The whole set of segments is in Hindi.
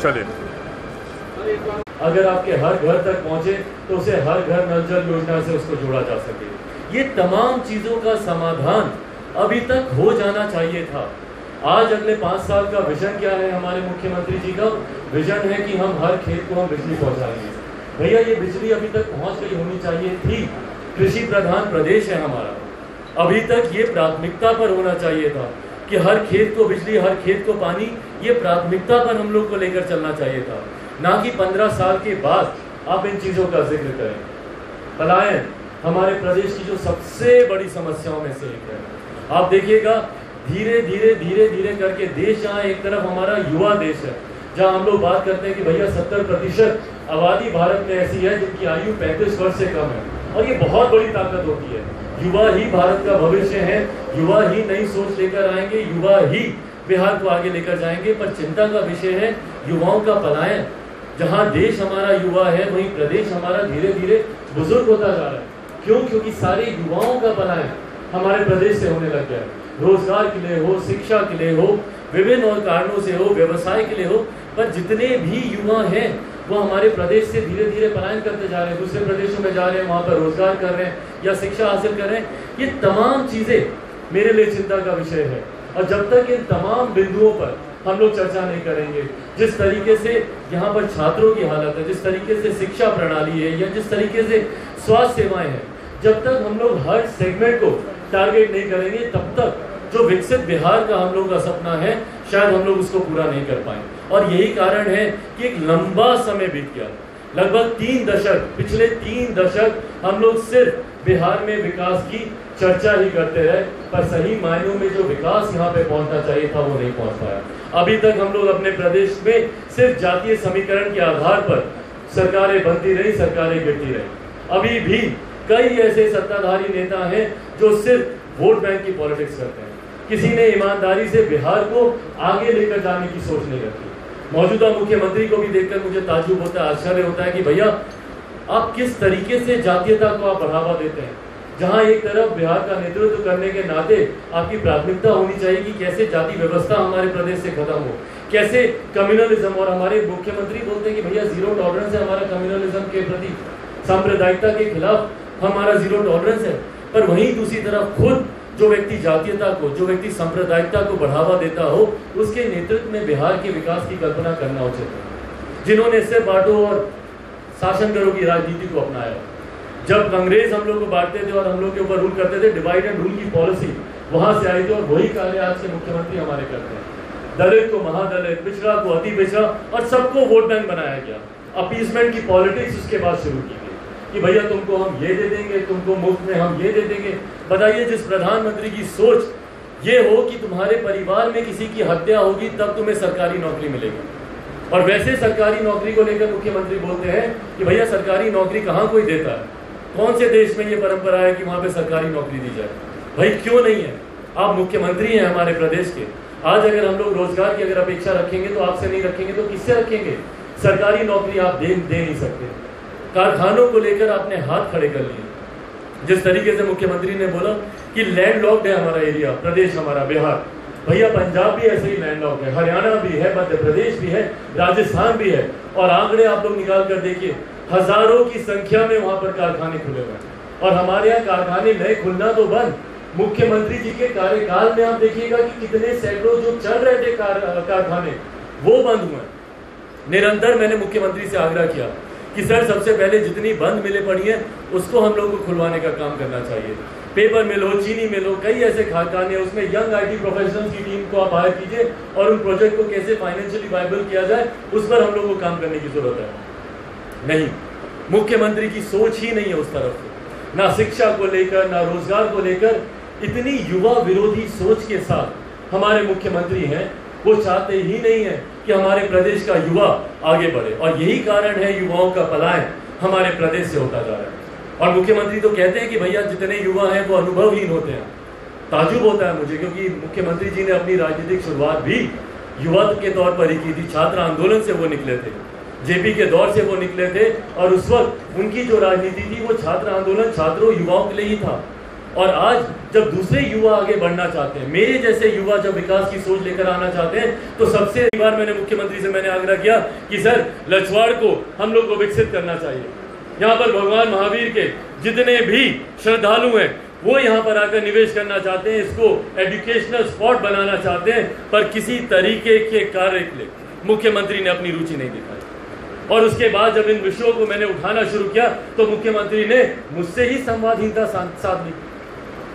चलिए। अगर आपके हर घर तक पहुंचे तो उसे हर घर नल जल योजना से उसको जोड़ा जा सके। ये तमाम चीजों का समाधान अभी तक हो जाना चाहिए था। आज अगले 5 साल का विजन क्या है हमारे मुख्यमंत्री जी का? विजन है कि हम हर खेत को हम बिजली पहुंचाएंगे। भैया ये बिजली अभी तक पहुंच गई होनी चाहिए थी। कृषि प्रधान प्रदेश है हमारा, अभी तक ये प्राथमिकता पर होना चाहिए था कि हर खेत को बिजली, हर खेत को पानी, ये प्राथमिकता पर हम लोग को लेकर चलना चाहिए था, ना कि 15 साल के बाद आप इन चीजों का जिक्र करें। पलायन हमारे प्रदेश की जो सबसे बड़ी समस्याओं में से एक है। आप देखिएगा धीरे धीरे धीरे धीरे करके देश, जहाँ एक तरफ हमारा युवा देश है, जहाँ हम लोग बात करते हैं कि भैया 70% आबादी भारत में ऐसी है जिनकी आयु 35 वर्ष से कम है, और ये बहुत बड़ी ताकत होती है। युवा ही भारत का भविष्य है, युवा ही नई सोच लेकर आएंगे, युवा ही बिहार को आगे लेकर जाएंगे। पर चिंता का विषय है युवाओं का पलायन। जहाँ देश हमारा युवा है, वहीं प्रदेश हमारा धीरे धीरे बुजुर्ग होता जा रहा है। क्यों? क्योंकि सारे युवाओं का पलायन हमारे प्रदेश से होने लग गया है। रोजगार के लिए हो, शिक्षा के लिए हो, विभिन्न और कारणों से हो, व्यवसाय के लिए हो, पर जितने भी युवा हैं वो हमारे प्रदेश से धीरे धीरे पलायन करते जा रहे हैं, दूसरे प्रदेशों में जा रहे हैं, वहाँ पर रोजगार कर रहे हैं या शिक्षा हासिल कर रहे हैं। ये तमाम चीजें मेरे लिए चिंता का विषय है। और जब तक इन तमाम बिंदुओं पर हम लोग चर्चा नहीं करेंगे, जिस तरीके से यहाँ पर छात्रों की हालत है, जिस तरीके से शिक्षा प्रणाली है, या जिस तरीके से स्वास्थ्य सेवाएं हैं, जब तक हम लोग हर सेगमेंट को टारगेट नहीं करेंगे, तब तक जो विकसित बिहार का हम लोग का सपना है, शायद हम लोग उसको पूरा नहीं कर पाए। और यही कारण है कि एक लंबा समय बीत गया, लगभग 3 दशक, पिछले 3 दशक हम लोग सिर्फ बिहार में विकास की चर्चा ही करते रहे, पर सही मायनों में जो विकास यहाँ पे पहुंचना चाहिए था वो नहीं पहुंच पाया। अभी तक हम लोग अपने प्रदेश में सिर्फ जातीय समीकरण के आधार पर सरकारें बनती रही, सरकारें गिरती रही। अभी भी कई ऐसे सत्ताधारी नेता हैं जो सिर्फ वोट बैंक की पॉलिटिक्स करते हैं। किसी ने ईमानदारी से बिहार को आगे लेकर जाने की सोच नहीं रखी। मौजूदा मुख्यमंत्री को भी देखकर मुझे ताज्जुब होता है, आश्चर्य होता है कि भैया आप किस तरीके से जातीयता को आप बढ़ावा देते हैं, जहां एक तरफ बिहार का नेतृत्व करने के नाते आपकी प्राथमिकता होनी चाहिए कि कैसे जाति व्यवस्था हमारे प्रदेश से खत्म हो, कैसे कम्युनलिज्म। और हमारे मुख्यमंत्री बोलते हैं कि भैया जीरो टॉलरेंस है हमारा कम्युनलिज्म के प्रति, सांप्रदायिकता के खिलाफ हमारा जीरो टॉलरेंस है। पर वहीं दूसरी तरफ खुद जो व्यक्ति जातीयता को, जो व्यक्ति सांप्रदायिकता को बढ़ावा देता हो, उसके नेतृत्व में बिहार के विकास की कल्पना करना उचित है। जिन्होंने इससे बांटो और शासन करो की राजनीति को अपनाया, जब अंग्रेज हम लोग को बांटते थे और हम लोग के ऊपर रूल करते थे, डिवाइड एंड रूल की पॉलिसी वहां से आई थी, और वही कार्य आज के मुख्यमंत्री हमारे करते हैं। दलित को महादलित, पिछड़ा को अति पिछड़ा, और सबको वोट बैंक बनाया गया। अपीसमेंट की पॉलिटिक्स उसके बाद शुरू की गई कि भैया तुमको हम ये दे देंगे, तुमको मुफ्त में हम ये दे देंगे। बताइए, जिस प्रधानमंत्री की सोच ये हो कि तुम्हारे परिवार में किसी की हत्या होगी तब तुम्हें सरकारी नौकरी मिलेगी, और वैसे सरकारी नौकरी को लेकर मुख्यमंत्री बोलते हैं कि भैया सरकारी नौकरी कहाँ कोई देता है, कौन से देश में ये परंपरा है कि वहां पे सरकारी नौकरी दी जाए? भाई क्यों नहीं है? आप मुख्यमंत्री हैं हमारे प्रदेश के। आज अगर हम लोग रोजगार की अगर अपेक्षा रखेंगे तो आपसे नहीं रखेंगे तो किससे रखेंगे? सरकारी नौकरी आप दे नहीं सकते। कारखानों को लेकर आपने हाथ खड़े कर लिए। जिस तरीके से मुख्यमंत्री ने बोला कि लैंड लॉक्ड है हमारा एरिया, प्रदेश हमारा बिहार, भैया पंजाब भी ऐसे ही लैंड लॉक्ड है, हरियाणा भी है, मध्य प्रदेश भी है, राजस्थान भी है, और आंकड़े आप लोग निकाल कर देखिए, हजारों की संख्या में वहां पर कारखाने खुले हुए हैं। और हमारे यहाँ कारखाने नए खुलना तो बंद, मुख्यमंत्री जी के कार्यकाल में आप देखिएगा कि कितने सैकड़ों जो चल रहे थे कारखाने वो बंद हुए। निरंतर मैंने मुख्यमंत्री से आग्रह किया कि सर सबसे पहले जितनी बंद मिलें पड़ी हैं उसको हम लोग को खुलवाने का काम करना चाहिए। पेपर मिल हो, चीनी मिल हो, कई ऐसे कारखाने, उसमें यंग IT प्रोफेशनल्स की टीम को आप हायर कीजिए और उन प्रोजेक्ट को कैसे फाइनेंशियली वायबल किया जाए उस पर हम लोग को काम करने की जरूरत है। नहीं, मुख्यमंत्री की सोच ही नहीं है उस तरफ, ना शिक्षा को लेकर, ना रोजगार को लेकर। इतनी युवा विरोधी सोच के साथ हमारे मुख्यमंत्री हैं, वो चाहते ही नहीं है कि हमारे प्रदेश का युवा आगे बढ़े, और यही कारण है युवाओं का पलायन हमारे प्रदेश से होता जा रहा है। और मुख्यमंत्री तो कहते हैं कि भैया जितने युवा हैं वो अनुभवहीन होते हैं। ताजुब होता है मुझे, क्योंकि मुख्यमंत्री जी ने अपनी राजनीतिक शुरुआत भी युवा के तौर पर ही की थी। छात्र आंदोलन से वो निकले थे, जेपी के दौर से वो निकले थे, और उस वक्त उनकी जो राजनीति थी वो छात्र आंदोलन छात्रों युवाओं के लिए ही था। और आज जब दूसरे युवा आगे बढ़ना चाहते हैं, मेरे जैसे युवा जब विकास की सोच लेकर आना चाहते हैं, तो सबसे पहली बार मैंने मुख्यमंत्री से मैंने आग्रह किया कि सर लछवाड़ को हम लोग को विकसित करना चाहिए। यहाँ पर भगवान महावीर के जितने भी श्रद्धालु हैं वो यहाँ पर आकर निवेश करना चाहते हैं, इसको एजुकेशनल स्पॉट बनाना चाहते हैं, पर किसी तरीके के कार्य के लिए मुख्यमंत्री ने अपनी रुचि नहीं दिखाई। और उसके बाद जब इन विषयों को मैंने उठाना शुरू किया तो मुख्यमंत्री ने मुझसे ही संवादहीनता साध ली।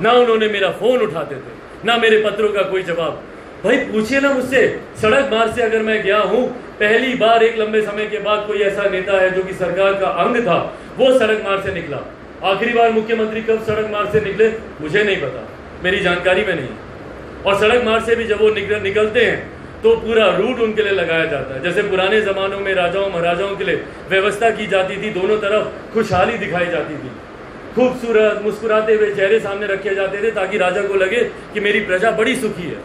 ना उन्होंने मेरा फोन उठाते थे, ना मेरे पत्रों का कोई जवाब। भाई पूछिए ना मुझसे, सड़क मार्ग से अगर मैं गया हूं, पहली बार एक लंबे समय के बाद कोई ऐसा नेता है जो कि सरकार का अंग था, वो सड़क मार्ग से निकला। आखिरी बार मुख्यमंत्री कब सड़क मार्ग से निकले मुझे नहीं पता, मेरी जानकारी में नहीं। और सड़क मार्ग से भी जब वो निकलते हैं तो पूरा रूट उनके लिए लगाया जाता है। जैसे पुराने जमानों में राजाओं महाराजाओं के लिए व्यवस्था की जाती थी, दोनों तरफ खुशहाली दिखाई जाती थी, खूबसूरत मुस्कुराते हुए चेहरे सामने रखे जाते थे ताकि राजा को लगे कि मेरी प्रजा बड़ी सुखी है,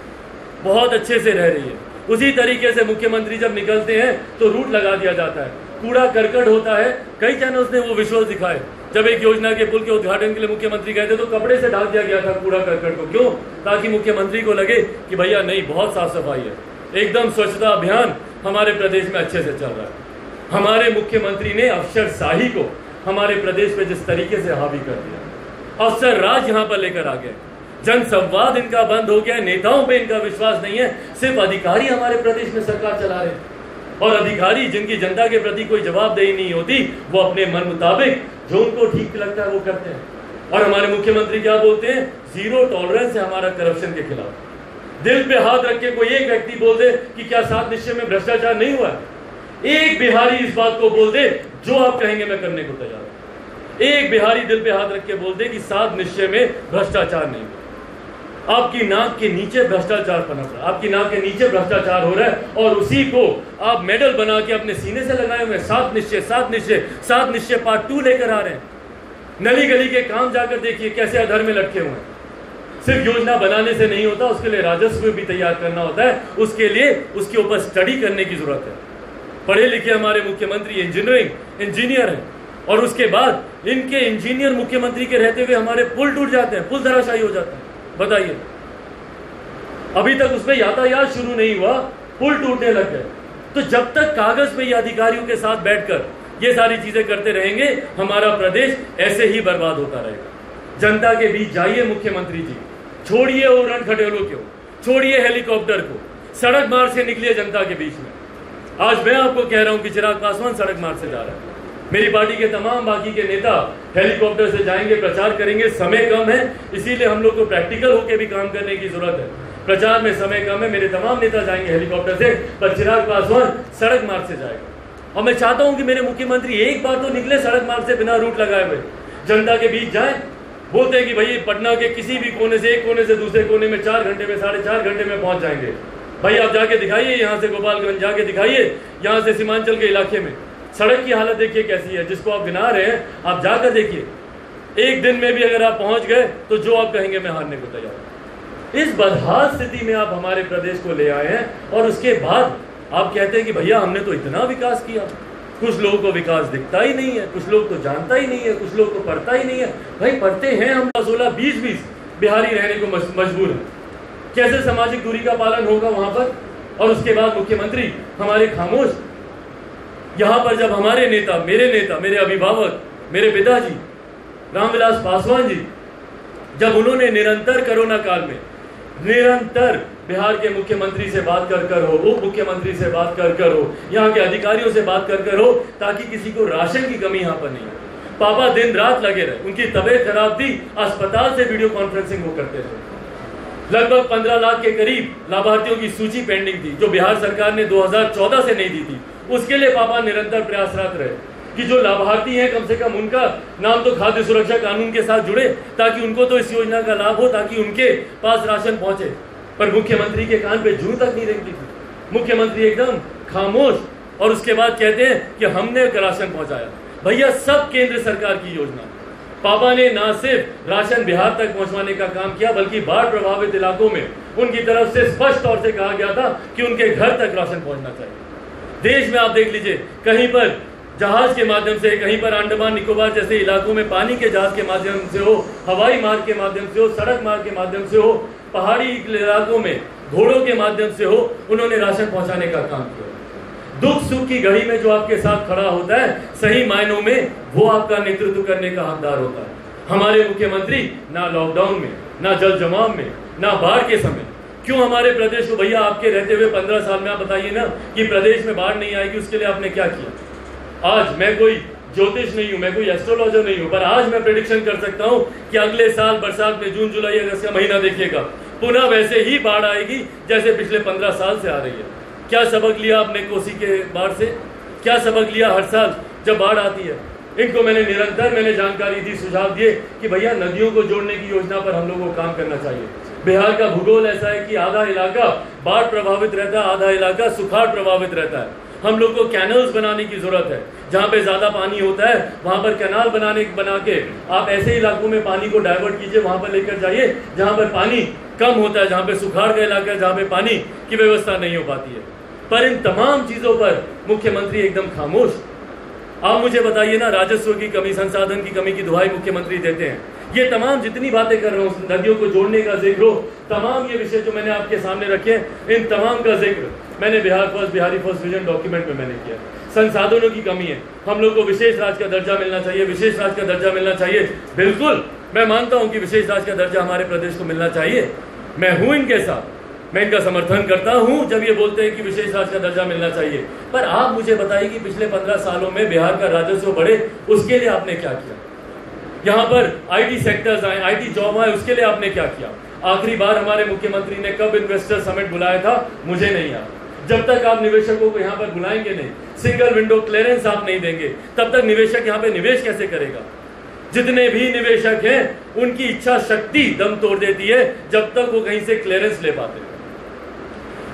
बहुत अच्छे से रह रही है। उसी तरीके से मुख्यमंत्री जब निकलते हैं तो रूट लगा दिया जाता है, कूड़ा करकट होता है। कई चैनल्स ने वो विजुअल दिखाए, जब एक योजना के पुल के उद्घाटन के लिए मुख्यमंत्री गए थे तो कपड़े से ढक दिया गया था कूड़ा करकट को। क्यों? ताकि मुख्यमंत्री को लगे कि भैया नहीं, बहुत साफ सफाई है, एकदम स्वच्छता अभियान हमारे प्रदेश में अच्छे से चल रहा है। हमारे मुख्यमंत्री ने अफसरशाही को हमारे प्रदेश पे जिस तरीके से हावी कर दिया, अफसर राज यहाँ पर लेकर आ गए, जनसंवाद इनका बंद हो गया, नेताओं पे इनका विश्वास नहीं है, सिर्फ अधिकारी हमारे प्रदेश में सरकार चला रहे हैं। और अधिकारी जिनकी जनता के प्रति कोई जवाबदेही नहीं होती, वो अपने मन मुताबिक जो उनको ठीक लगता है वो करते हैं। और हमारे मुख्यमंत्री क्या बोलते हैं? जीरो टॉलरेंस है हमारा करप्शन के खिलाफ। दिल पे हाथ रख के कोई एक व्यक्ति बोल दे कि क्या 7 निश्चय में भ्रष्टाचार नहीं हुआ? एक बिहारी इस बात को बोल दे, जो आप कहेंगे मैं करने को तैयार हूं। एक बिहारी दिल पे हाथ रख के बोल दे कि 7 निश्चय में भ्रष्टाचार नहीं हुआ। आपकी नाक के नीचे भ्रष्टाचार पनप रहा है, आपकी नाक के नीचे भ्रष्टाचार हो रहा है, और उसी को आप मेडल बना के अपने सीने से लगाए हुए 7 निश्चय 7 निश्चय 7 निश्चय पार्ट 2 लेकर आ रहे हैं। नली गली के काम जाकर देखिए कैसे अधर में लटके हुए हैं। सिर्फ योजना बनाने से नहीं होता, उसके लिए राजस्व भी तैयार करना होता है, उसके लिए उसके ऊपर स्टडी करने की जरूरत है। पढ़े लिखे हमारे मुख्यमंत्री इंजीनियर हैं, और उसके बाद इनके इंजीनियर मुख्यमंत्री के रहते हुए हमारे पुल टूट जाते हैं, पुल धराशायी हो जाते हैं। बताइए, अभी तक उसमें यातायात शुरू नहीं हुआ, पुल टूटने लग गए। तो जब तक कागज पे ये अधिकारियों के साथ बैठकर ये सारी चीजें करते रहेंगे, हमारा प्रदेश ऐसे ही बर्बाद होता रहेगा। जनता के बीच जाइए मुख्यमंत्री जी, छोड़िए उड़न खटेलों को, छोड़िए हेलीकॉप्टर को, सड़क मार्ग से निकलिए जनता के बीच में। आज मैं आपको कह रहा हूं कि चिराग पासवान सड़क मार्ग से जा रहा है, मेरी पार्टी के तमाम बाकी के नेता हेलीकॉप्टर से जाएंगे, प्रचार करेंगे। समय कम है, इसीलिए हम लोग को प्रैक्टिकल होकर भी काम करने की जरूरत है। प्रचार में समय कम है, मेरे तमाम नेता जाएंगे हेलीकॉप्टर से, पर चिराग पासवान सड़क मार्ग से जाएगा। और मैं चाहता हूं कि मेरे मुख्यमंत्री एक बार तो निकले सड़क मार्ग से, बिना रूट लगाए हुए जनता के बीच जाए। बोलते हैं कि भाई पटना के किसी भी कोने से, एक कोने से दूसरे कोने में 4 घंटे में, 4.5 घंटे में पहुंच जाएंगे। भाई आप जाके दिखाइए, यहाँ से गोपालगंज जाके दिखाइए, यहाँ से सीमांचल के इलाके में सड़क की हालत देखिए कैसी है, जिसको आप गिना रहे हैं आप जाकर देखिए। एक दिन में भी अगर आप पहुंच गए तो जो आप कहेंगे मैं हारने को तैयार हूं। इस बदहाल स्थिति में आप हमारे प्रदेश को ले आए हैं, और उसके बाद आप कहते हैं कि भैया हमने तो इतना विकास किया। कुछ लोगों को विकास दिखता ही नहीं है, कुछ लोग तो जानता ही नहीं है, कुछ लोग को पढ़ता ही नहीं है। भाई पढ़ते हैं हम 16-20 बिहारी रहने को मजबूर है, कैसे सामाजिक दूरी का पालन होगा वहां पर? और उसके बाद मुख्यमंत्री हमारे खामोश। यहां पर जब हमारे नेता, मेरे अभिभावक, मेरे पिताजी रामविलास पासवान जी, जब उन्होंने निरंतर कोरोना काल में निरंतर बिहार के मुख्यमंत्री से बात कर हो, उप मुख्यमंत्री से बात कर हो, यहाँ के अधिकारियों से बात कर हो, ताकि किसी को राशन की कमी यहाँ पर नहीं हो। पापा दिन रात लगे रहे, उनकी तबीयत खराब थी, अस्पताल से वीडियो कॉन्फ्रेंसिंग वो करते थे। लगभग 15 लाख के करीब लाभार्थियों की सूची पेंडिंग थी, जो बिहार सरकार ने 2014 से नहीं दी थी। उसके लिए पापा निरंतर प्रयासरत रहे कि जो लाभार्थी हैं कम से कम उनका नाम तो खाद्य सुरक्षा कानून के साथ जुड़े, ताकि उनको तो इस योजना का लाभ हो, ताकि उनके पास राशन पहुंचे। पर मुख्यमंत्री के कान पे जूं तक नहीं रेंगती थी, मुख्यमंत्री एकदम खामोश। और उसके बाद कहते हैं कि हमने राशन पहुंचाया। भैया सब केंद्र सरकार की योजना, पापा ने ना सिर्फ राशन बिहार तक पहुंचवाने का काम किया, बल्कि बाढ़ प्रभावित इलाकों में उनकी तरफ से स्पष्ट तौर से कहा गया था कि उनके घर तक राशन पहुंचना चाहिए। देश में आप देख लीजिए, कहीं पर जहाज के माध्यम से, कहीं पर अंडमान निकोबार जैसे इलाकों में पानी के जहाज के माध्यम से हो, हवाई मार्ग के माध्यम से हो, सड़क मार्ग के माध्यम से हो, पहाड़ी इलाकों में घोड़ों के माध्यम से हो, उन्होंने राशन पहुंचाने का काम किया। दुख सुख की घड़ी में जो आपके साथ खड़ा होता है, सही मायनों में वो आपका नेतृत्व करने का हकदार होता है। हमारे मुख्यमंत्री ना लॉकडाउन में, ना जल जमाव में, ना बाढ़ के समय, क्यों हमारे प्रदेश को, भैया आपके रहते हुए 15 साल में आप बताइए ना कि प्रदेश में बाढ़ नहीं आएगी, उसके लिए आपने क्या किया? आज मैं कोई ज्योतिष नहीं हूं, मैं कोई एस्ट्रोलॉजर नहीं हूं, पर आज मैं प्रेडिक्शन कर सकता हूं कि अगले साल बरसात में जून जुलाई अगस्त का महीना देखिएगा, पुनः वैसे ही बाढ़ आएगी जैसे पिछले 15 साल से आ रही है। क्या सबक लिया आपने कोसी के बाढ़ से? क्या सबक लिया हर साल जब बाढ़ आती है? इनको मैंने जानकारी दी, सुझाव दिए कि भैया नदियों को जोड़ने की योजना पर हम लोगों को काम करना चाहिए। बिहार का भूगोल ऐसा है कि आधा इलाका बाढ़ प्रभावित रहता है, आधा इलाका सुखाड़ प्रभावित रहता है। हम लोग को कैनल्स बनाने की जरूरत है, जहां पे ज्यादा पानी होता है वहां पर कैनाल बना के आप ऐसे इलाकों में पानी को डाइवर्ट कीजिए, वहां पर लेकर जाइए जहां पर पानी कम होता है, जहां पे सुखाड़ का इलाका है, जहां पे पानी की व्यवस्था नहीं हो पाती है। पर इन तमाम चीजों पर मुख्यमंत्री एकदम खामोश। आप मुझे बताइए ना, राजस्व की कमी, संसाधन की कमी की दुहाई मुख्यमंत्री देते हैं। ये तमाम जितनी बातें कर रहा हूँ, नदियों को जोड़ने का जिक्र हो, तमाम ये विषय जो मैंने आपके सामने रखे हैं, इन तमाम का जिक्र मैंने बिहारी फर्स्ट विजन डॉक्यूमेंट में मैंने किया। संसाधनों की कमी है, हम लोग को विशेष राज्य का दर्जा मिलना चाहिए, विशेष राज्य का दर्जा मिलना चाहिए। बिल्कुल मैं मानता हूं कि विशेष राज्य का दर्जा हमारे प्रदेश को मिलना चाहिए, मैं हूं इनके साथ, मैं इनका समर्थन करता हूं जब ये बोलते हैं कि विशेष राज्य का दर्जा मिलना चाहिए। पर आप मुझे बताइए कि पिछले 15 सालों में बिहार का राजस्व बढ़े, उसके लिए आपने क्या किया? यहाँ पर आईटी सेक्टर्स आए, आईटी जॉब आए, उसके लिए आपने क्या किया? आखिरी बार हमारे मुख्यमंत्री ने कब इन्वेस्टर समिट बुलाया था, मुझे नहीं याद। जब तक आप निवेशकों को यहाँ पर बुलाएंगे नहीं, सिंगल विंडो क्लियरेंस आप नहीं देंगे, तब तक निवेशक यहाँ पे निवेश कैसे करेगा? जितने भी निवेशक हैं उनकी इच्छा शक्ति दम तोड़ देती है जब तक वो कहीं से क्लियरेंस ले पाते हैं।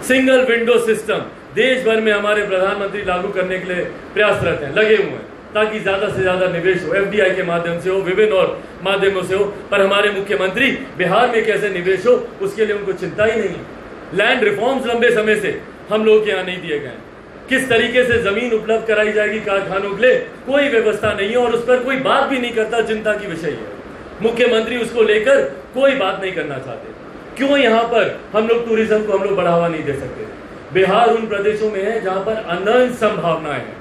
सिंगल विंडो सिस्टम देश भर में हमारे प्रधानमंत्री लागू करने के लिए प्रयासरत हैं, लगे हुए हैं, ताकि ज्यादा से ज्यादा निवेश हो, एफडीआई के माध्यम से हो, विभिन्न और माध्यमों से हो। पर हमारे मुख्यमंत्री बिहार में कैसे निवेश हो उसके लिए उनको चिंता ही नहीं। लैंड रिफॉर्म्स लंबे समय से हम लोग के यहाँ नहीं दिए गए, किस तरीके से जमीन उपलब्ध कराई जाएगी कारखानों के लिए, कोई व्यवस्था नहीं है और उस पर कोई बात भी नहीं करता। चिंता की विषय है, मुख्यमंत्री उसको लेकर कोई बात नहीं करना चाहते। क्यों यहाँ पर हम लोग टूरिज्म को हम लोग बढ़ावा नहीं दे सकते? बिहार उन प्रदेशों में है जहां पर अनंत संभावनाएं हैं,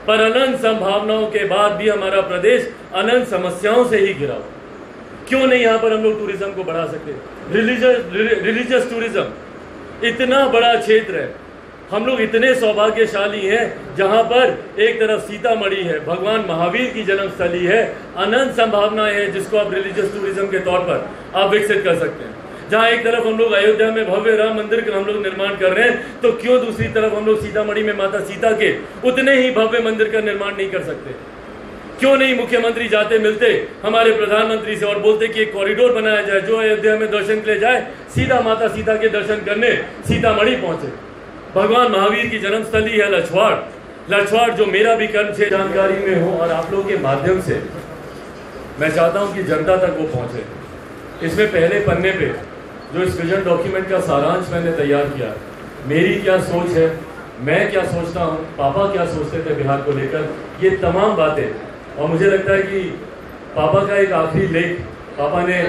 पर अनंत संभावनाओं के बाद भी हमारा प्रदेश अनंत समस्याओं से ही घिरा हुआ। क्यों नहीं यहाँ पर हम लोग टूरिज्म को बढ़ा सकते? रिलीजियस टूरिज्म इतना बड़ा क्षेत्र है, हम लोग इतने सौभाग्यशाली हैं जहां पर एक तरफ सीतामढ़ी है, भगवान महावीर की जन्मस्थली है, अनंत संभावनाएं है जिसको आप रिलीजियस टूरिज्म के तौर पर आप विकसित कर सकते हैं। जहां एक तरफ हम लोग अयोध्या में भव्य राम मंदिर का हम लोग निर्माण कर रहे हैं, तो क्यों दूसरी तरफ हम लोग सीतामढ़ी में माता सीता के उतने ही भव्य मंदिर का निर्माण नहीं कर सकते? क्यों नहीं मुख्यमंत्री जाते मिलते हमारे प्रधानमंत्री से और बोलते कि एक कॉरिडोर बनाया जाए, जो अयोध्या में दर्शन के लिए जाए सीधा माता सीता के दर्शन करने सीतामढ़ी पहुंचे। भगवान महावीर की जन्मस्थली है लछवाड़, जो मेरा भी कर्म से जानकारी में हो और आप लोगों के माध्यम से मैं चाहता हूं कि जनता तक वो पहुंचे। इसमें पहले पन्ने पे जो इस विजन डॉक्यूमेंट का सारांश मैंने तैयार किया, मेरी क्या सोच है, मैं क्या सोचता हूँ, पापा क्या सोचते थे बिहार को लेकर, ये तमाम बातें। और मुझे लगता है कि पापा का एक आखिरी लेख पापा ने